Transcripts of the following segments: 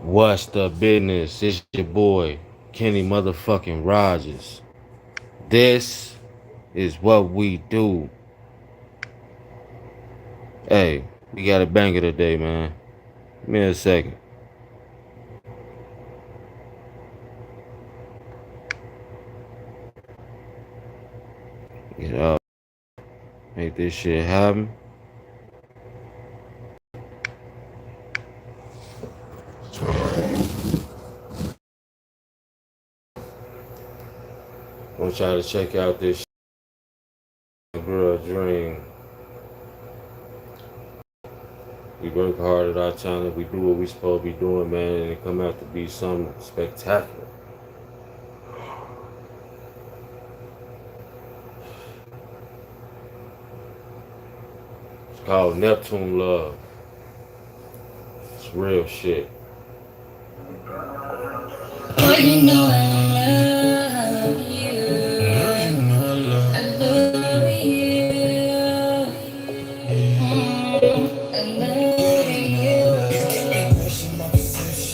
What's the business? It's your boy, Kenny motherfucking Rogers. This is what we do. Hey, we got a banger today, man. Give me a second. Get up. Make this shit happen. I want y'all to check out this girl dream. We work hard at our channel. We do what we supposed to be doing, man, and it come out to be something spectacular. It's called Neptune Love. It's real shit. Oh, you know I love you. I love you. I love you.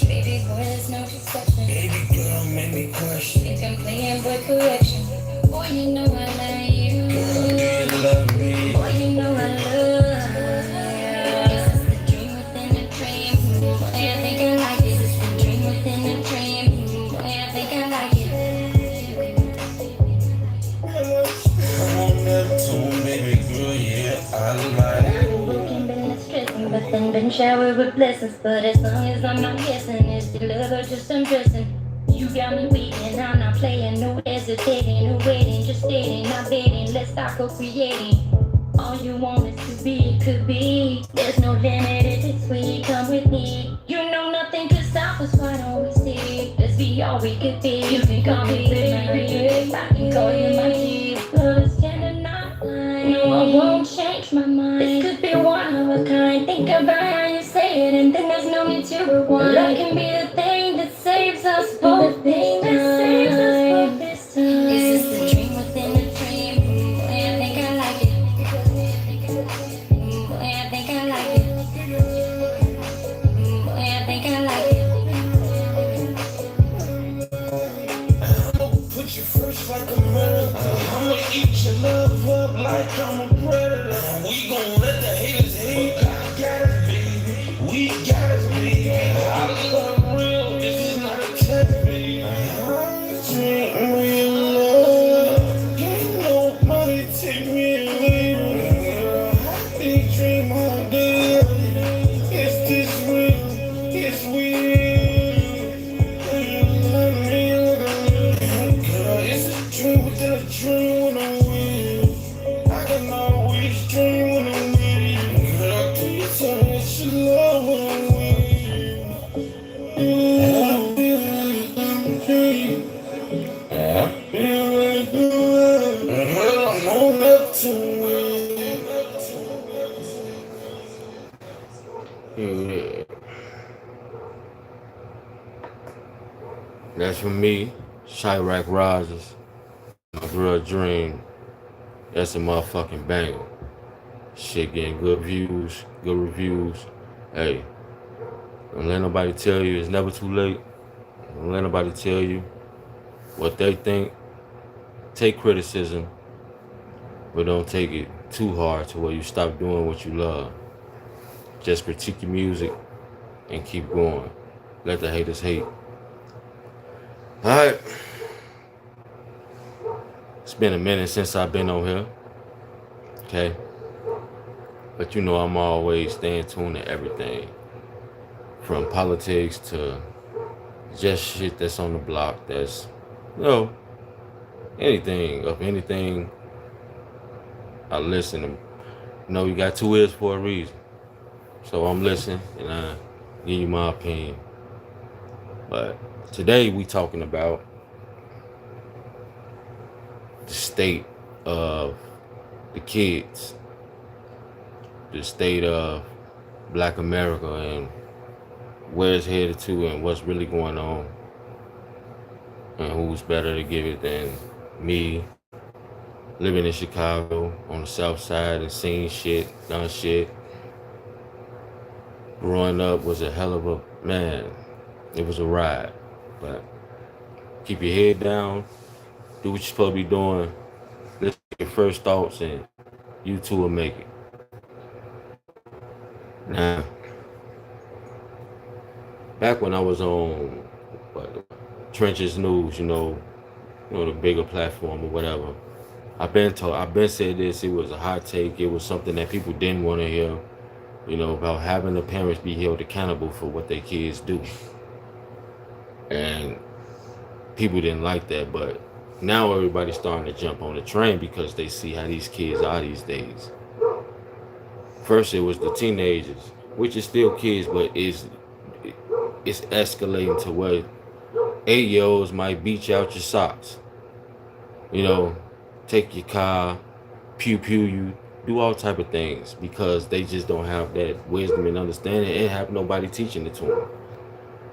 Baby boy, there's no exception. Baby girl, make me question. Think I'm playing boy correction. Boy, you know I love you. Girl, do you love me? Boy, you know I love you. This is the dream within a dream. Boy, I think I like it. This is the dream within a dream. Boy, I think I like it. I'm on Neptune, baby girl, yeah, I like it. I've been working, been stressing, but then been showered with blessings. But as long as I'm not guessing, is the love or just undressing? You got me waiting, I'm not playing, no hesitating, no waiting, just stating, not baiting, let's start co-creating. All you want is to be, it could be. There's no limit if it's sweet, come with me. You know nothing could stop us, why don't we see? Let's be all we could be. You can call me baby, I can call you my G. Love is tender, not blind. No, I won't change my mind. This could be one of a kind. Think about how you say it, and then there's no need to rewind. Love can be the thing that saves us both. The thing that saves us both this time. This is the dream within a dream. Boy, I think I like it. Boy, I think I like it. Boy, I think I like it. I'ma put you first like a murderer. I'ma eat your love up like I'm a predator. We gon' let the haters hate. I got it, baby. We got it, baby. I love real. This is not a test, baby. I'm dreaming real love. Can't nobody take me away. I big dream all day. Is this real? It's real. You love me, girl. It's a dream within a dream when I'm with you. I can always dream when I'm with you. Girl, can you tell me that you love when I'm with you? I feel like I'm a dream. I feel like girl, I'm on Neptune with you. Yeah. That's from me, CHI-RAQ Rogers. My girl dream. That's a motherfucking banger. Shit getting good views, good reviews. Hey, don't let nobody tell you it's never too late. Don't let nobody tell you what they think. Take criticism, but don't take it too hard to where you stop doing what you love. Just critique your music and keep going. Let the haters hate. Alright. It's been a minute since I've been on here. Okay. But you know I'm always staying tuned to everything. From politics to just shit that's on the block that's, anything, of anything I listen to. You got two ears for a reason. So I'm listening and I give you my opinion. But today we talking about the state of the kids, the state of Black America and where it's headed to and what's really going on. And who's better to give it than me, living in Chicago on the south side and seeing shit, done shit. Growing up was a hell of a, man, It was a ride, but keep your head down, do what you're supposed to be doing. Listen to your first thoughts, and you too will make it. Now, back when I was on what, Trenches News, the bigger platform or whatever, I've been said this. It was a hot take. It was something that people didn't want to hear. About having the parents be held accountable for what their kids do, and people didn't like that. But now everybody's starting to jump on the train because they see how these kids are these days. First, it was the teenagers, which is still kids, but it's escalating to where 8-year-olds might beat you out your socks. You know, take your car, pew pew you, do all type of things because they just don't have that wisdom and understanding and have nobody teaching it to them.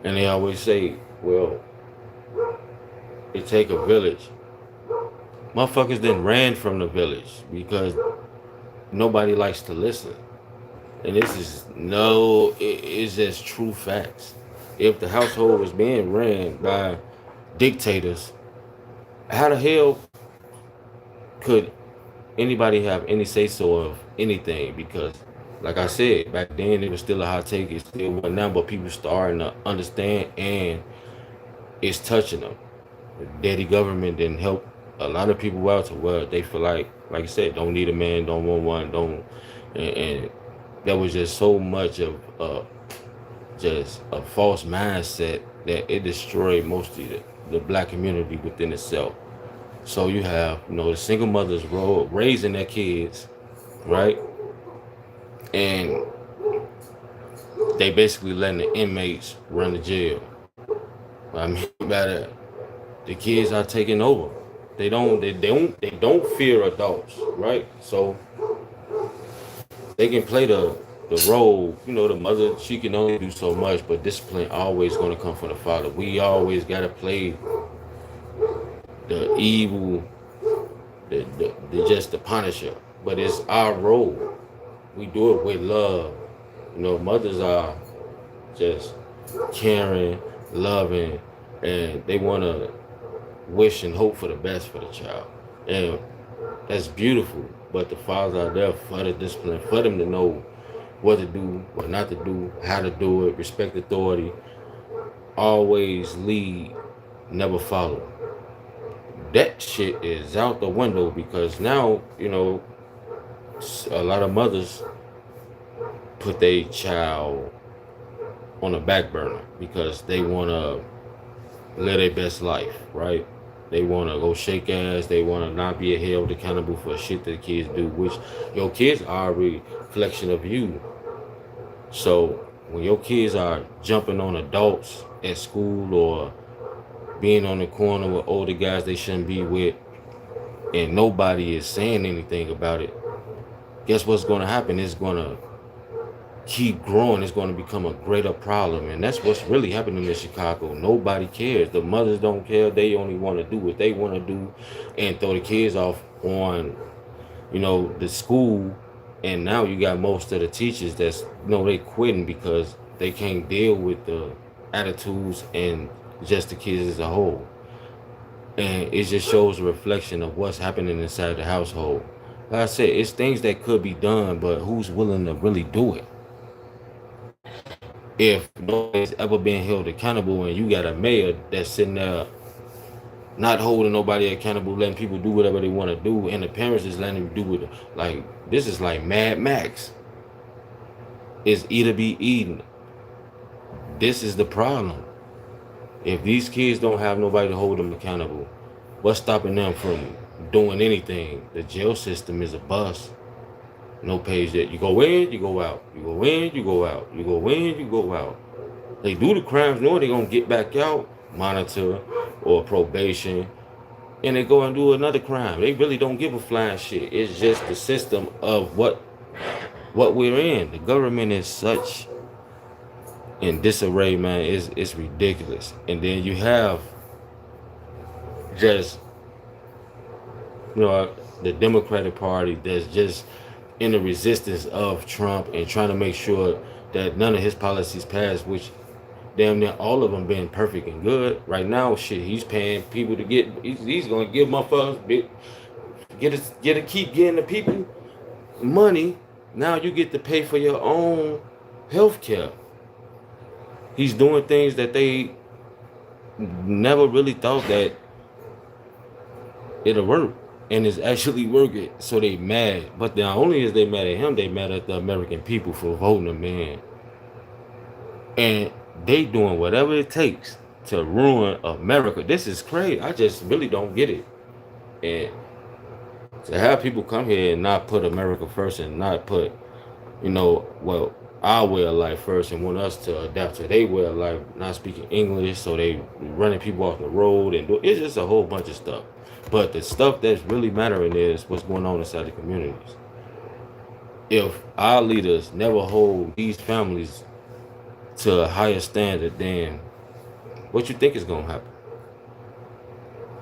And they always say, well, it take a village. Motherfuckers then ran from the village because nobody likes to listen. And this is it's just true facts. If the household was being ran by dictators, how the hell could anybody have any say so of anything? Because, like I said, back then it was still a hot take. It still wasn't now, but people starting to understand and it's touching them. The daddy government didn't help a lot of people out to where they feel like I said, don't need a man, don't want one, don't, and that was just so much of just a false mindset that it destroyed mostly the black community within itself. So you have, the single mothers raising their kids, right? And they basically letting the inmates run the jail. What I mean by that, the kids are taking over. They don't fear adults, right? So they can play the role. The mother, she can only do so much, but discipline always going to come from the father. We always got to play the evil, just the punisher. But it's our role. We do it with love. Mothers are just caring, loving, and they want to wish and hope for the best for the child. And that's beautiful. But the fathers are there for the discipline, for them to know what to do, what not to do, how to do it, respect authority, always lead, never follow. That shit is out the window because now, a lot of mothers put their child on a back burner because they want to live their best life, right? They want to go shake ass. They want to not be held accountable for shit that kids do, which your kids are a reflection of you. So when your kids are jumping on adults at school or being on the corner with older guys they shouldn't be with, and nobody is saying anything about it, guess what's going to happen? It's going to keep growing. It's going to become a greater problem, and that's what's really happening in Chicago. Nobody cares. The mothers don't care. They only want to do what they want to do and throw the kids off on the school. And now you got most of the teachers that's they quitting because they can't deal with the attitudes and just the kids as a whole. And it just shows a reflection of what's happening inside the household. Like I said, it's things that could be done, but who's willing to really do it? If nobody's ever been held accountable and you got a mayor that's sitting there not holding nobody accountable, letting people do whatever they want to do, and the parents is letting them do it, like, this is like Mad Max. It's eat or be eaten. This is the problem. If these kids don't have nobody to hold them accountable, what's stopping them from doing anything? The jail system is a bust. No page that you go in, you go out. You go in, you go out. You go in, you go out. They do the crimes knowing they're going to get back out, monitor or probation, and they go and do another crime. They really don't give a flying shit. It's just the system of what we're in. The government is such in disarray, man. It's ridiculous. And then you have just the Democratic Party that's just in the resistance of Trump and trying to make sure that none of his policies pass, which damn near all of them been perfect and good. Right now, shit, he's paying people to get. He's gonna give motherfuckers keep getting the people money. Now you get to pay for your own health care. He's doing things that they never really thought that it'll work, and it's actually working. So they mad, but not only is they mad at him, they mad at the American people for voting him in, and they doing whatever it takes to ruin America. This is crazy. I just really don't get it. And to have people come here and not put America first and not put, well, our way of life first and want us to adapt to their way of life, not speaking English, so they running people off the road and it's just a whole bunch of stuff. But the stuff that's really mattering is what's going on inside the communities. If our leaders never hold these families to a higher standard, then what you think is gonna happen?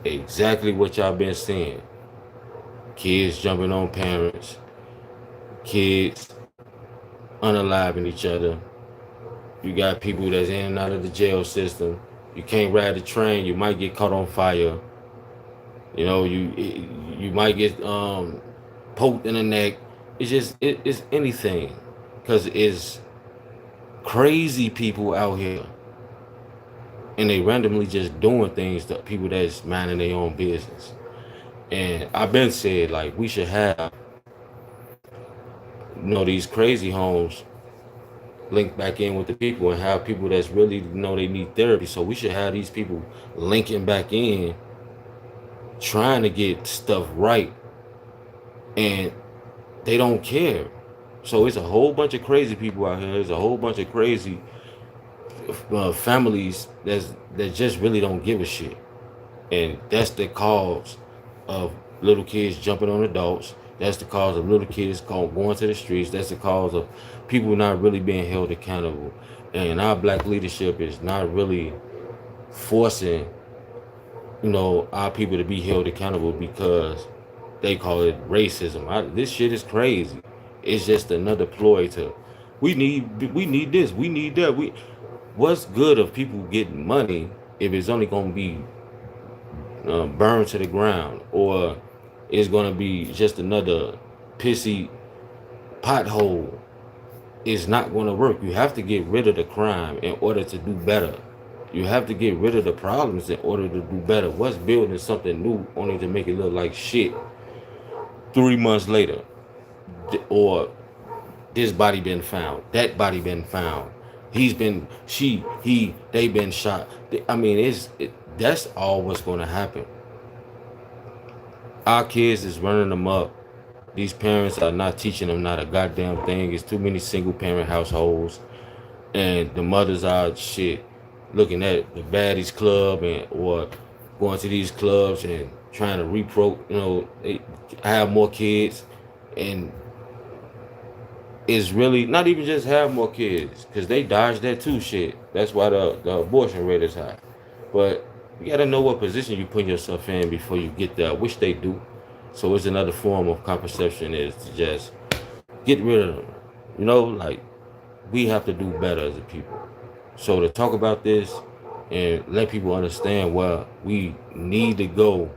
Exactly what y'all been seeing. Kids jumping on parents, kids unaliving each other. You got people that's in and out of the jail system. You can't ride the train, you might get caught on fire. You might get poked in the neck. It's anything, because it's crazy people out here, and they randomly just doing things to people that's minding their own business. And I've been said, like, we should have these crazy homes link back in with the people and have people that's really they need therapy. So we should have these people linking back in, trying to get stuff right, and they don't care. So it's a whole bunch of crazy people out here. There's a whole bunch of crazy families that just really don't give a shit, and that's the cause of little kids jumping on adults. That's the cause of little kids going to the streets. That's the cause of people not really being held accountable. And our black leadership is not really forcing, our people to be held accountable, because they call it racism. This shit is crazy. It's just another ploy to, we need this, we need that. What's good of people getting money if it's only gonna be burned to the ground, or it's gonna be just another pissy pothole? It's not gonna work. You have to get rid of the crime in order to do better. You have to get rid of the problems in order to do better. What's building something new only to make it look like shit 3 months later? Or this body been found, that body been found, they been shot. I mean, that's all what's going to happen. Our kids is running them up. These parents are not teaching them not a goddamn thing. It's too many single parent households, and the mothers are shit looking at the baddies club or going to these clubs and trying to have more kids. And it's really not even just have more kids, because they dodge that too shit. That's why the abortion rate is high. But you gotta know what position you put yourself in before you get there, which they do. So it's another form of contraception, is to just get rid of them. Like, we have to do better as a people. So to talk about this and let people understand where we need to go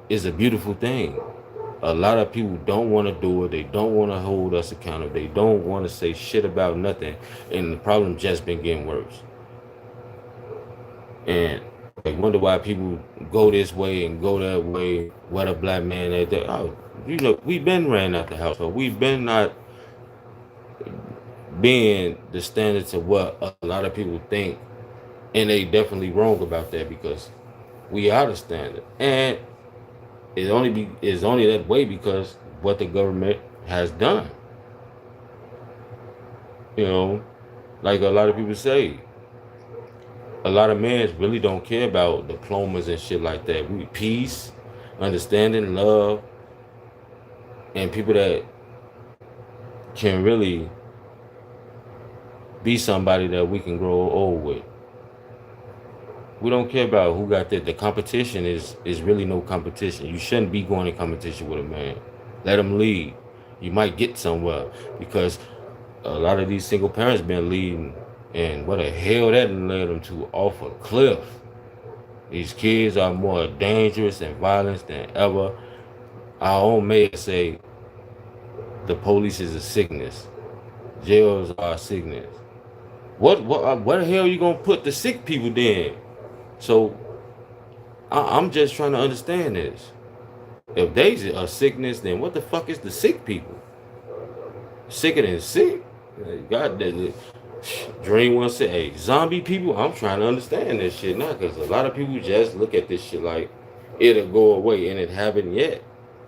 is a beautiful thing. A lot of people don't want to do it. They don't want to hold us accountable. They don't want to say shit about nothing. And the problem just been getting worse. And they wonder why people go this way and go that way. What a black man at that. Oh, we've been ran out the household. We've been not being the standards of what a lot of people think. And they definitely wrong about that, because we are the standard. And it's only that way because what the government has done. Like a lot of people say, a lot of men really don't care about diplomas and shit like that. We peace, understanding, love, and people that can really be somebody that we can grow old with. We don't care about who got that. The competition is really no competition. You shouldn't be going in competition with a man. Let him lead. You might get somewhere, because a lot of these single parents been leading And what the hell that led them to off a cliff. These kids are more dangerous and violent than ever. Our own mayor say the police is a sickness. Jails are a sickness. What the hell are you gonna put the sick people then? So I'm just trying to understand this. If there's a sickness, then what the fuck is the sick people? Sicker than sick? God, Dream once said, hey, zombie people, I'm trying to understand this shit now, because a lot of people just look at this shit like it'll go away, and it haven't yet.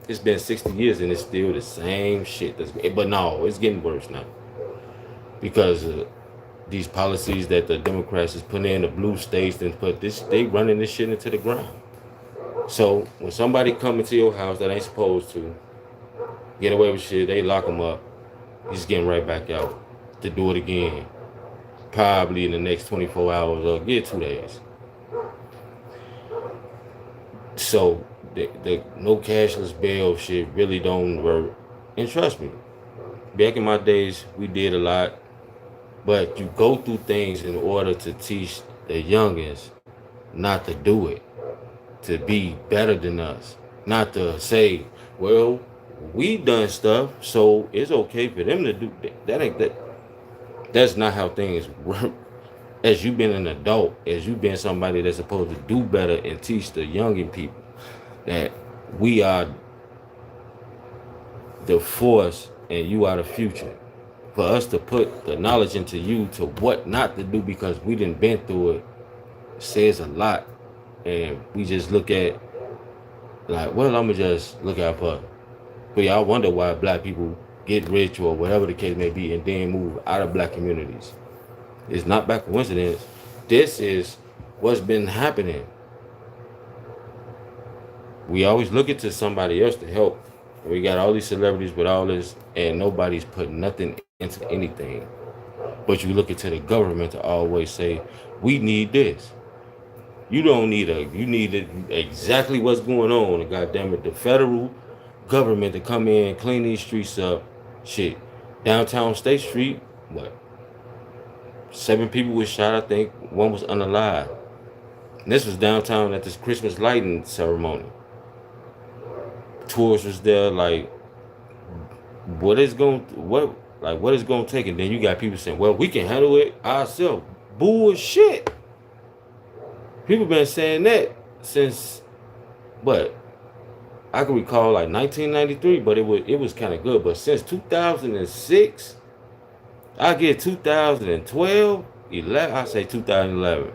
It's been 60 years and it's still the same shit. But no, it's getting worse now because these policies that the Democrats is putting in the blue states and they running this shit into the ground. So when somebody come into your house that ain't supposed to get away with shit, they lock them up. He's getting right back out to do it again. Probably in the next 24 hours or get 2 days. So the no cashless bail shit really don't work. And trust me, back in my days, we did a lot. But you go through things in order to teach the youngins not to do it, to be better than us, not to say, well, we done stuff, so it's okay for them to do that. That's not how things work. As you been an adult, as you been somebody that's supposed to do better and teach the youngin people that we are the force and you are the future. For us to put the knowledge into you to what not to do because we didn't been through it says a lot. And we just look at like, well, I'ma just look out for. But y'all wonder why black people get rich or whatever the case may be and then move out of black communities. It's not by coincidence. This is what's been happening. We always look into somebody else to help. We got all these celebrities with all this, and nobody's put nothing into anything. But you look into the government to always say, we need this. You don't need you need exactly what's going on. And goddamn it, the federal government to come in and clean these streets up. Shit. Downtown State Street, what? 7 people were shot, I think. 1 was unalive. And this was downtown at this Christmas lighting ceremony. Tours was there, like, what is going to take? And then you got people saying, well, we can handle it ourselves. Bullshit. People been saying that since what? I can recall like 1993, but it was kind of good. But since 2006, I get 2012, 11. I say 2011.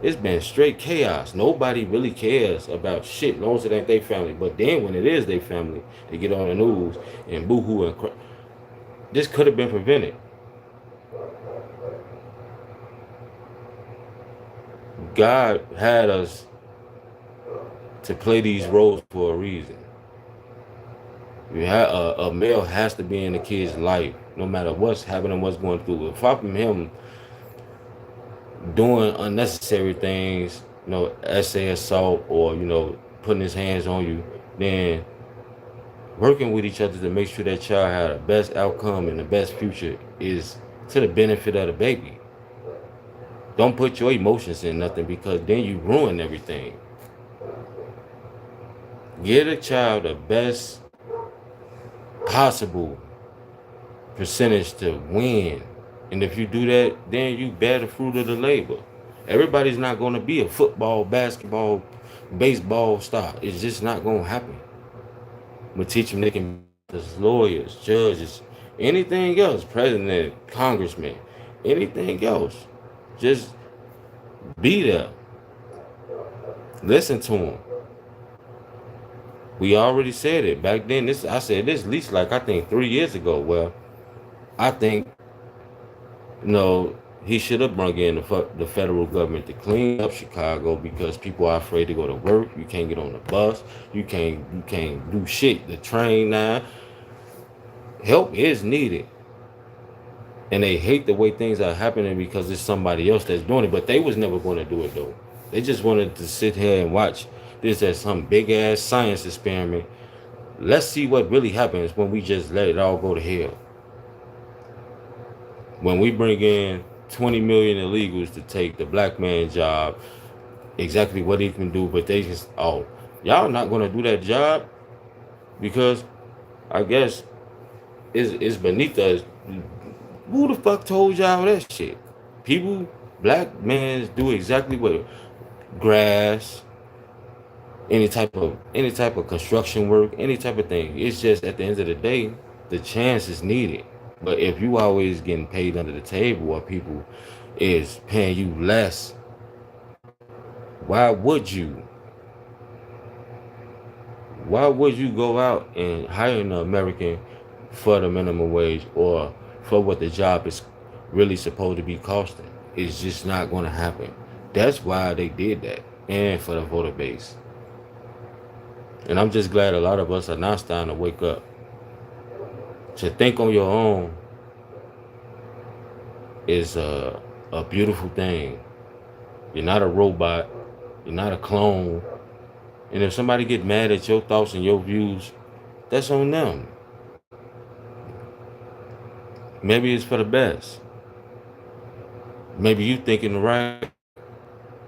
It's been straight chaos. Nobody really cares about shit, as long as it ain't their family. But then when it is their family, they get on the news and boo-hoo and cry. This could have been prevented. God had us to play these roles for a reason. A male has to be in a kid's life, no matter what's happening, what's going through. Apart from him doing unnecessary things, essay assault or, putting his hands on you, then working with each other to make sure that child had the best outcome and the best future is to the benefit of the baby. Don't put your emotions in nothing because then you ruin everything. Give a child the best possible percentage to win. And if you do that, then you bear the fruit of the labor. Everybody's not going to be a football, basketball, baseball star. It's just not going to happen. We'll teach them they can be lawyers, judges, anything else, president, congressman, anything else. Just be there. Listen to them. We already said it back then. I said this at least like I think 3 years ago. Well, I think he should have brought in the federal government to clean up Chicago because people are afraid to go to work. You can't get on the bus. You can't do shit. The train now. Help is needed. And they hate the way things are happening because it's somebody else that's doing it. But they was never going to do it though. They just wanted to sit here and watch this as some big ass science experiment. Let's see what really happens when we just let it all go to hell. When we bring in 20 million illegals to take the black man's job, exactly what he can do, but they just, oh, y'all not gonna do that job because I guess it's beneath us. Who the fuck told y'all that shit? People, black men do exactly what grass, any type of construction work, any type of thing. It's just at the end of the day, the chance is needed. But if you always getting paid under the table or people is paying you less, why would you? Why would you go out and hire an American for the minimum wage or for what the job is really supposed to be costing? It's just not going to happen. That's why they did that, and for the voter base. And I'm just glad a lot of us are now starting to wake up. To think on your own is a beautiful thing. You're not a robot. You're not a clone. And if somebody get mad at your thoughts and your views, that's on them. Maybe it's for the best. Maybe you thinking right,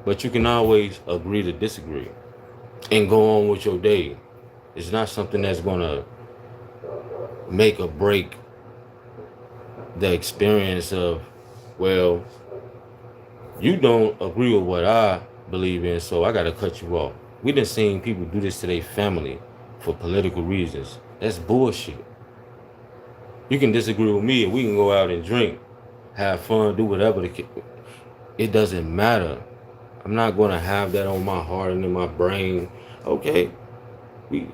but you can always agree to disagree and go on with your day. It's not something that's gonna make or break the experience of, well, you don't agree with what I believe in, so I gotta cut you off. We done seen people do this to their family for political reasons. That's bullshit. You can disagree with me and we can go out and drink, have fun, do whatever. It doesn't matter. I'm not gonna have that on my heart and in my brain. Okay, we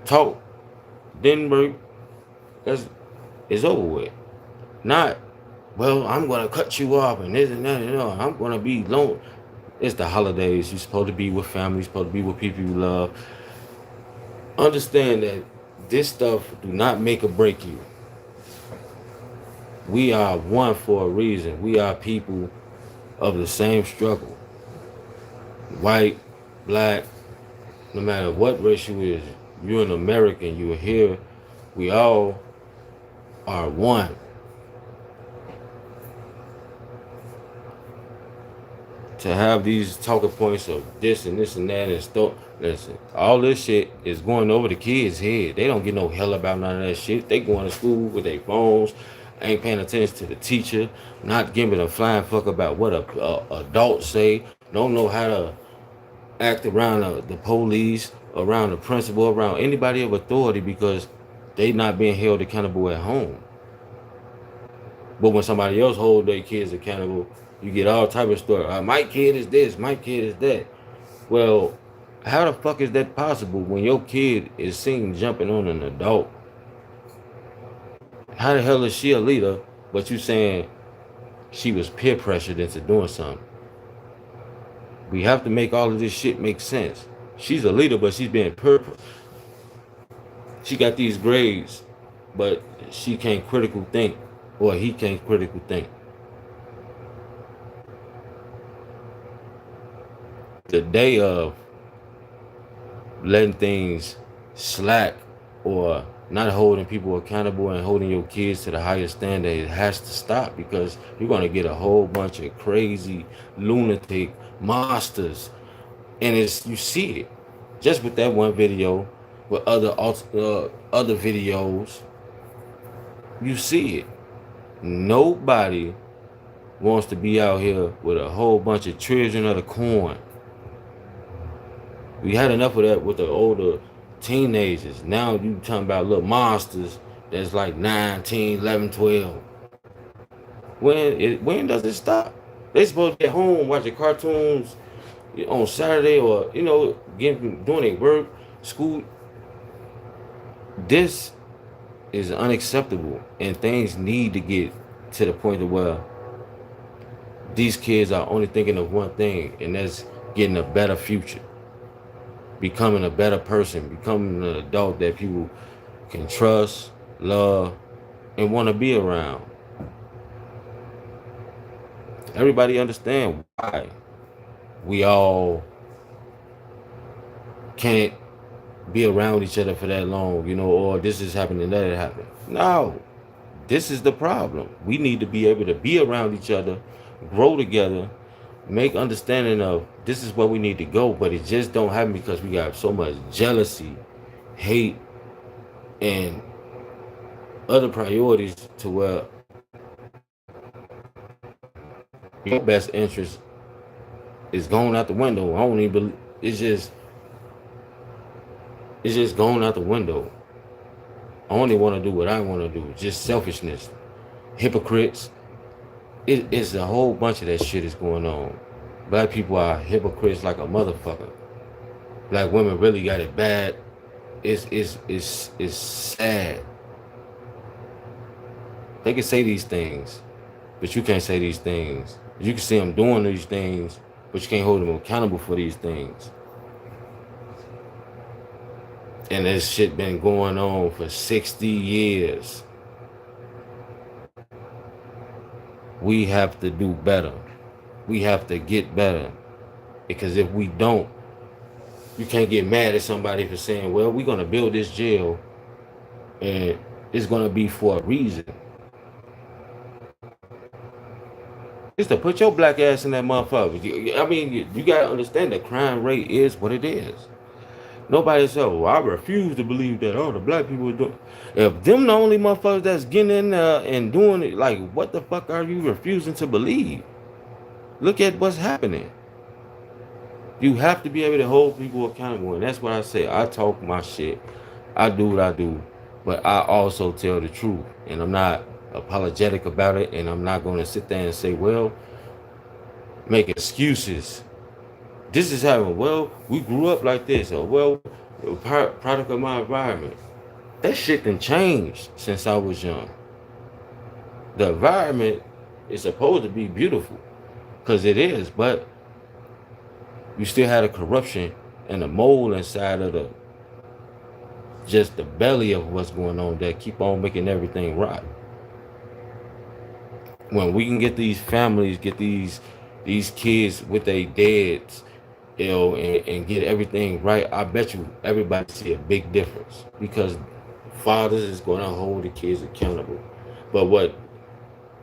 talk, Denver, that's it's over with. Not, well, I'm gonna cut you off and this and that and that. I'm gonna be alone. It's the holidays. You're supposed to be with family. You're supposed to be with people you love. Understand that this stuff do not make or break you. We are one for a reason. We are people of the same struggle. White, black, no matter what race you is, you're an American, you're here. We all are one. To have these talking points of this and this and that and stuff. Listen, all this shit is going over the kids' head. They don't get no hell about none of that shit. They going to school with their phones, ain't paying attention to the teacher, not giving a flying fuck about what a adults say. Don't know how to act around the police, around the principal, around anybody of authority because they not being held accountable at home. But when somebody else hold their kids accountable, you get all type of story. My kid is this, my kid is that. Well, how the fuck is that possible when your kid is seen jumping on an adult? How the hell is she a leader, but you saying she was peer pressured into doing something? We have to make all of this shit make sense. She's a leader, but she's being she got these grades, but she can't critical think, or he can't critical think. The day of letting things slack or not holding people accountable and holding your kids to the highest standard, it has to stop because you're going to get a whole bunch of crazy lunatic monsters. And you see it just with that one video, with other videos. You see it. Nobody wants to be out here with a whole bunch of children of the corn. We had enough of that with the older teenagers. Now you talking about little monsters that's like 9, 10, 11, 12. When does it stop? They supposed to be at home watching cartoons on Saturday or, doing their work, school. This is unacceptable, and things need to get to the point of where these kids are only thinking of one thing, and that's getting a better future, becoming a better person, becoming an adult that people can trust, love, and want to be around. Everybody understand why we all can't be around each other for that long, or this is happening, that it happened. No, this is the problem. We need to be able to be around each other grow together, make understanding of this is where we need to go, but it just don't happen because we got so much jealousy, hate, and other priorities to where your best interest is going out the window. I don't even believe it's just going out the window. I only want to do what I want to do. Just selfishness, hypocrites. It's a whole bunch of that shit is going on. Black people are hypocrites like a motherfucker. Black women really got it bad. It's sad. They can say these things, but you can't say these things. You can see them doing these things, but you can't hold them accountable for these things. And this shit been going on for 60 years. We have to do better. We have to get better. Because if we don't, you can't get mad at somebody for saying, well, we're going to build this jail and it's going to be for a reason. It's to put your black ass in that motherfucker. I mean, you got to understand that crime rate is what it is. Nobody said, well, I refuse to believe that all the black people are doing. If them the only motherfuckers that's getting in there and doing it, like, what the fuck are you refusing to believe? Look at what's happening. You have to be able to hold people accountable. And that's what I say. I talk my shit. I do what I do. But I also tell the truth. And I'm not apologetic about it. And I'm not going to sit there and say, well, make excuses. This is happening. Well, we grew up like this. Or, well, product of my environment. That shit done changed since I was young. The environment is supposed to be beautiful. Because it is. But you still had a corruption and a mold inside of just the belly of what's going on that keep on making everything right. When we can get these families, get these kids with their dads, and get everything right, I bet you everybody see a big difference because fathers is going to hold the kids accountable. But what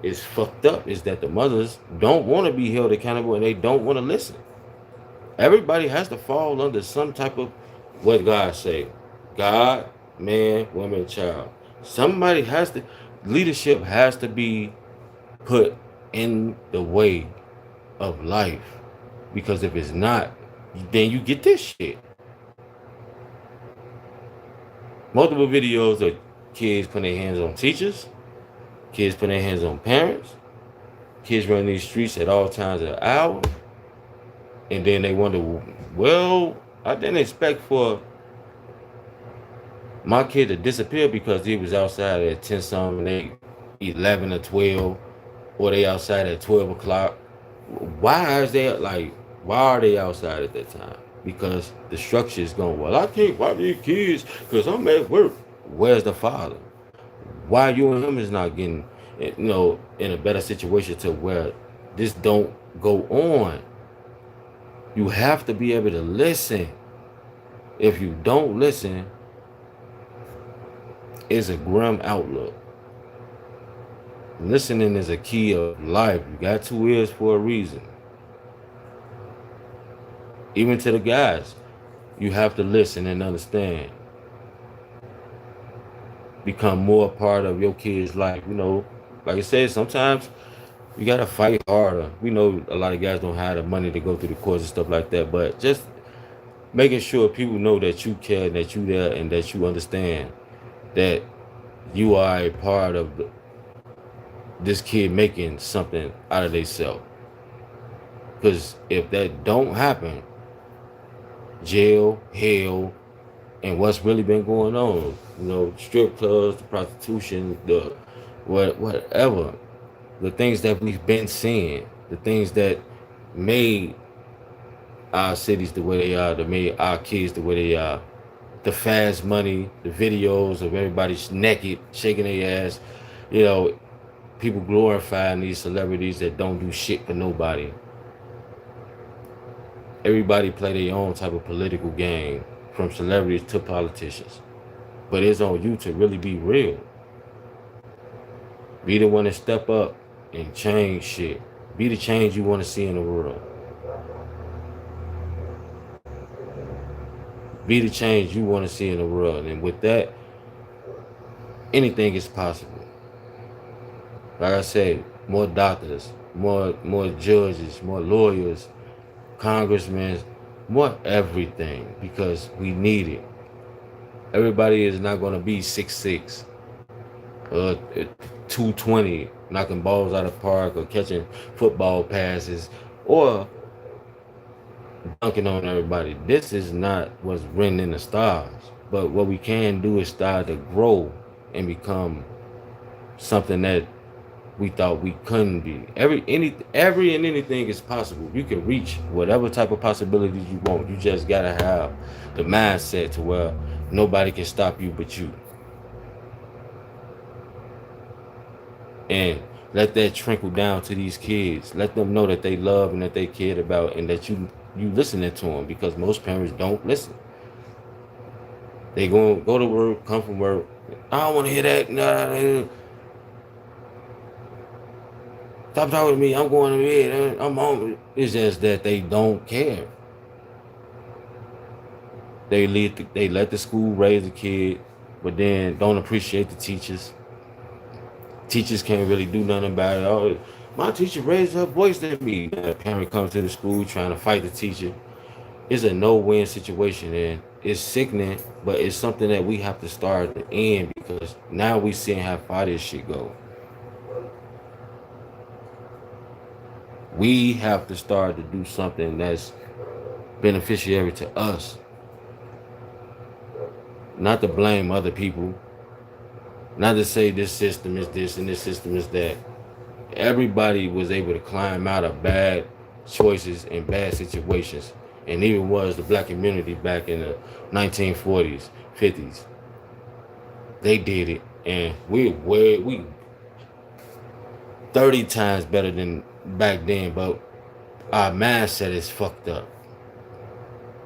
is fucked up is that the mothers don't want to be held accountable and they don't want to listen. Everybody has to fall under some type of what God say. God, man, woman, child. Somebody has to, leadership has to be put in the way of life. Because if it's not, then you get this shit. Multiple videos of kids putting their hands on teachers, kids putting their hands on parents, kids running these streets at all times of the hour. And then they wonder, well, I didn't expect for my kid to disappear because he was outside at 10 something, 8, 11 or 12, or they outside at 12 o'clock. Why are they outside at that time? Because the structure is going, well, I can't watch these kids because I'm at work. Where's the father? Why you and him is not getting, in a better situation to where this don't go on? You have to be able to listen. If you don't listen, it's a grim outlook. Listening is a key of life. You got 2 ears for a reason. Even to the guys, you have to listen and understand. Become more a part of your kid's life. Like I said, sometimes you gotta fight harder. We know a lot of guys don't have the money to go through the course and stuff like that, but just making sure people know that you care, that you there, and that you understand that you are a part of this kid making something out of themselves. Because if that don't happen, jail, hell, and what's really been going on, strip clubs, the prostitution, the whatever. The things that we've been seeing, the things that made our cities the way they are, that made our kids the way they are, the fast money, the videos of everybody naked, shaking their ass, people glorifying these celebrities that don't do shit for nobody. Everybody play their own type of political game, from celebrities to politicians. But it's on you to really be real. Be the one to step up and change shit. Be the change you want to see in the world. Be the change you want to see in the world. And with that, anything is possible. Like I said, more doctors, more judges, more lawyers, congressmen, more everything, because we need it. Everybody is not going to be 6'6", 220, knocking balls out of the park or catching football passes or dunking on everybody. This is not what's written in the stars. But what we can do is start to grow and become something that we thought we couldn't be. Every and anything is possible. You can reach whatever type of possibilities you want. You just gotta have the mindset to where nobody can stop you but you. And let that trickle down to these kids. Let them know that they love and that they cared about, and that you listening to them, because most parents don't listen. They go to work, come from work. I don't want to hear that. Nah, stop talking to me. I'm going to bed. I'm home. It's just that they don't care. They let the school raise the kid, but then don't appreciate the teachers. Teachers can't really do nothing about it. Oh, my teacher raised her voice at me. The parent comes to the school trying to fight the teacher. It's a no-win situation, and it's sickening, but it's something that we have to start at the end, because now we seeing how far this shit go. We have to start to do something that's beneficiary to us, not to blame other people, not to say this system is this and this system is that. Everybody was able to climb out of bad choices and bad situations, and even was the black community back in the 1940s, 50s. They did it, and we 30 times better than back then, but our mindset is fucked up.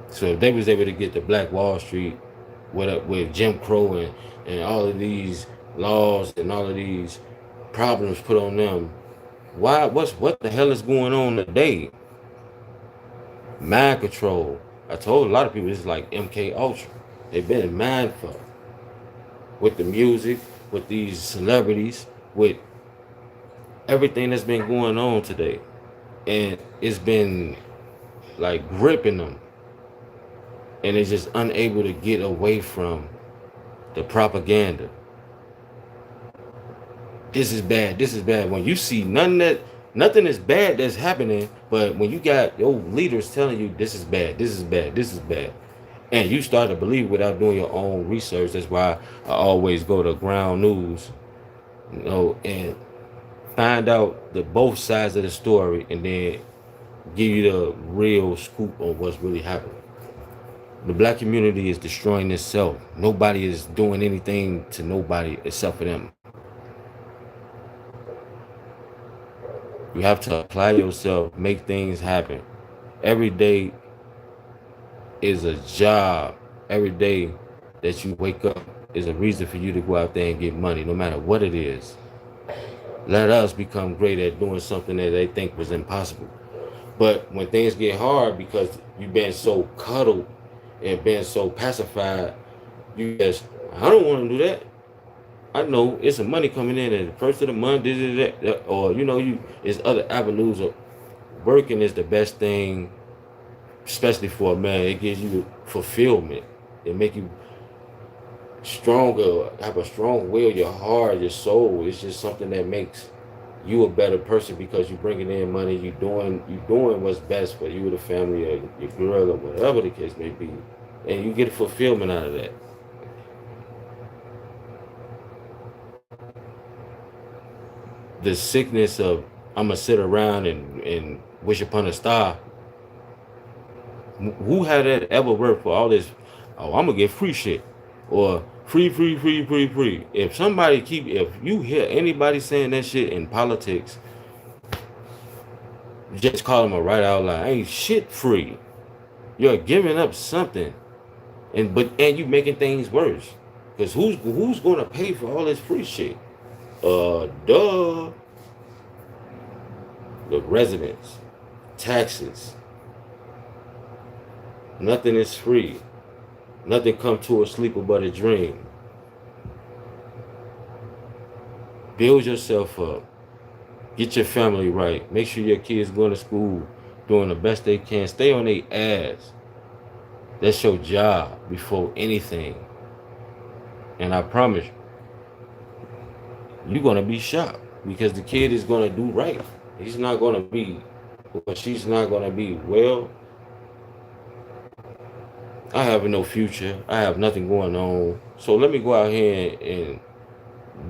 So if they was able to get the Black Wall Street with Jim Crow and all of these laws and all of these problems put on them, what the hell is going on today? Mind control. I told a lot of people it's like MK Ultra. They've been in mind fuck with the music, with these celebrities, with everything that's been going on today. And it's been like gripping them. And they're just unable to get away from the propaganda. This is bad. This is bad. When you see nothing is bad that's happening, but when you got your leaders telling you this is bad, this is bad, this is bad, and you start to believe without doing your own research. That's why I always go to ground news, and find out the both sides of the story, and then give you the real scoop on what's really happening. The black community is destroying itself. Nobody is doing anything to nobody except for them. You have to apply yourself, make things happen. Every day is a job. Every day that you wake up is a reason for you to go out there and get money, no matter what it is. Let us become great at doing something that they think was impossible. But when things get hard, because you've been so cuddled and been so pacified, you just, I don't want to do that. I know it's some money coming in at the first of the month, that, or it's other avenues of working is the best thing, especially for a man. It gives you fulfillment. It make you stronger, have a strong will, your heart, your soul. It's just something that makes you a better person, because you're bringing in money, you doing what's best for you, the family, or your girl, or whatever the case may be, and you get fulfillment out of that. The sickness of I'm gonna sit around and wish upon a star. Who had that ever worked for all this? Oh, I'm gonna get free shit, or free. If you hear anybody saying that shit in politics, just call them a right out loud. Ain't shit free. You're giving up something, and you making things worse. Cause who's gonna pay for all this free shit? Duh. the residents, taxes. Nothing is free. Nothing come to a sleeper but a dream. Build yourself up. Get your family right. Make sure your kids going to school, doing the best they can. Stay on their ass. That's your job before anything. And I promise you're going to be shocked because the kid is going to do right. He's not going to be, or she's not going to be, well, I have no future. I have nothing going on. So let me go out here and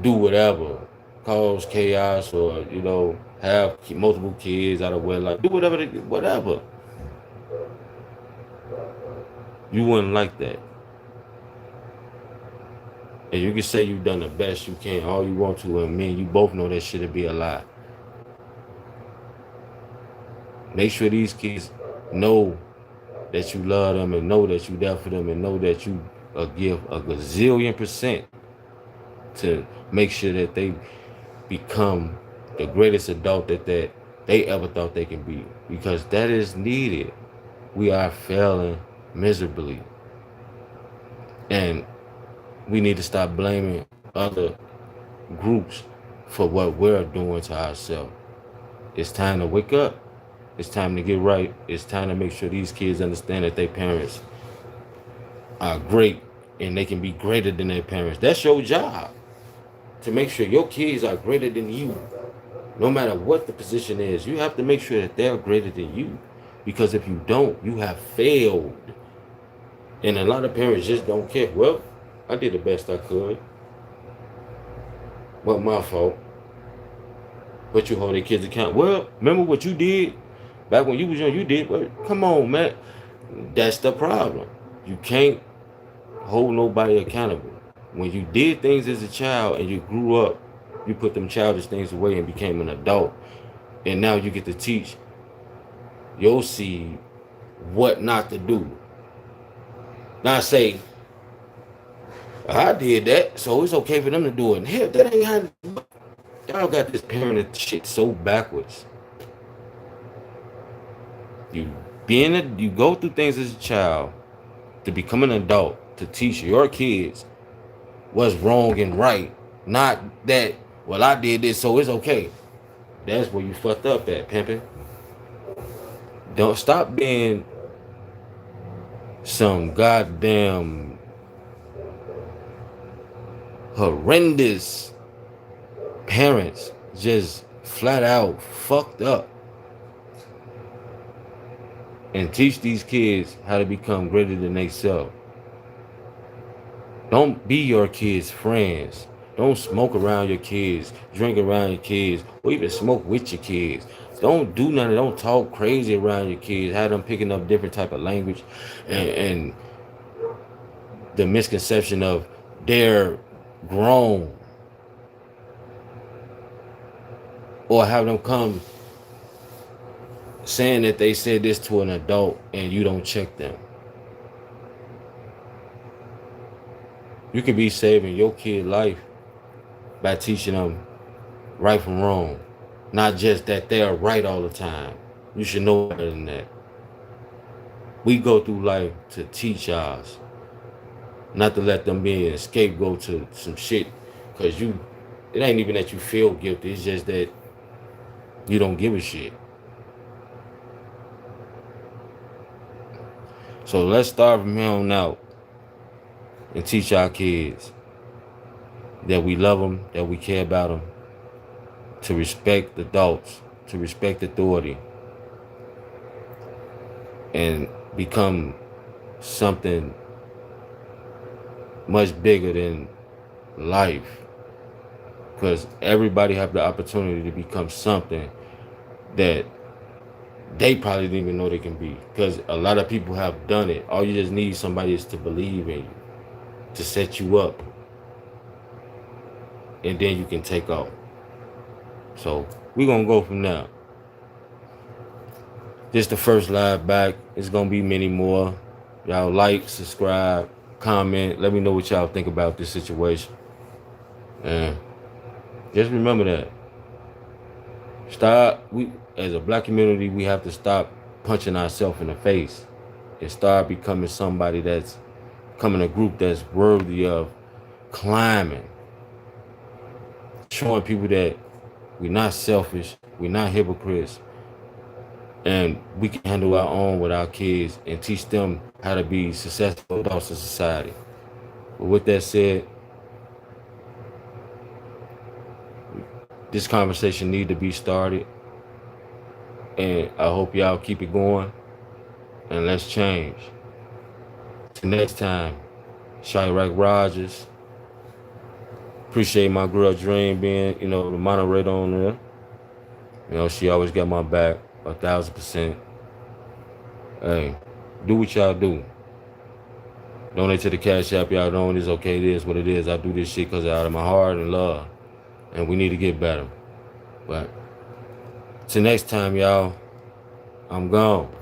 do whatever, cause chaos, or have multiple kids out of wedlock. Do whatever, whatever. You wouldn't like that. And you can say you've done the best you can, all you want to, and me and you both know that shit'll be a lie. Make sure these kids know that you love them and know that you there for them and know that you give a gazillion% to make sure that they become the greatest adult that they ever thought they can be, because that is needed. We are failing miserably, and we need to stop blaming other groups for what we're doing to ourselves. It's time to wake up. It's time to get right. It's time to make sure these kids understand that their parents are great and they can be greater than their parents. That's your job, to make sure your kids are greater than you. No matter what the position is, you have to make sure that they're greater than you. Because if you don't, you have failed. And a lot of parents just don't care. Well, I did the best I could. Well, my fault. But you hold their kids accountable. Well, remember what you did back when you was young? You did. Well, come on, man. That's the problem. You can't hold nobody accountable. When you did things as a child and you grew up, you put them childish things away and became an adult. And now you get to teach your seed what not to do. Not say, I did that, so it's okay for them to do it. Hell, that ain't how. Y'all got this parenting shit so backwards. You go through things as a child to become an adult, to teach your kids what's wrong and right. Not that, well, I did this, so it's okay. That's where you fucked up at, pimping. Don't stop being some goddamn horrendous parents, just flat out fucked up, and teach these kids how to become greater than themselves. Don't be your kids' friends. Don't smoke around your kids, drink around your kids, or even smoke with your kids. Don't do nothing. Don't talk crazy around your kids. Have them picking up different type of language, and the misconception of they're grown, or have them come saying that they said this to an adult and you don't check them. You could be saving your kid life by teaching them right from wrong. Not just that they're right all the time. You should know better than that. We go through life to teach ours, not to let them be a scapegoat to some shit. Because it ain't even that you feel guilty. It's just that you don't give a shit. So let's start from here on out and teach our kids that we love them, that we care about them, to respect adults, to respect authority, and become something much bigger than life. Because everybody have the opportunity to become something that they probably didn't even know they can be. Because a lot of people have done it. All you just need somebody is to believe in you, to set you up, and then you can take off. So we're gonna go from now. This the first live back. It's gonna be many more. Y'all like, subscribe, comment. Let me know what y'all think about this situation. And just remember that. as a black community, we have to stop punching ourselves in the face and start becoming somebody that's becoming a group that's worthy of climbing, showing people that we're not selfish, we're not hypocrites, and we can handle our own with our kids and teach them how to be successful adults in society. But with that said, this conversation need to be started, and I hope y'all keep it going, and let's change. Till next time, CHI-RAQ Rogers. Appreciate my girl Dream being, the moderator on there. She always got my back 1,000%. Hey, do what y'all do. Donate to the Cash App. Y'all know it's okay. It is what it is. I do this shit because out of my heart and love. And we need to get better. But till next time, y'all, I'm gone.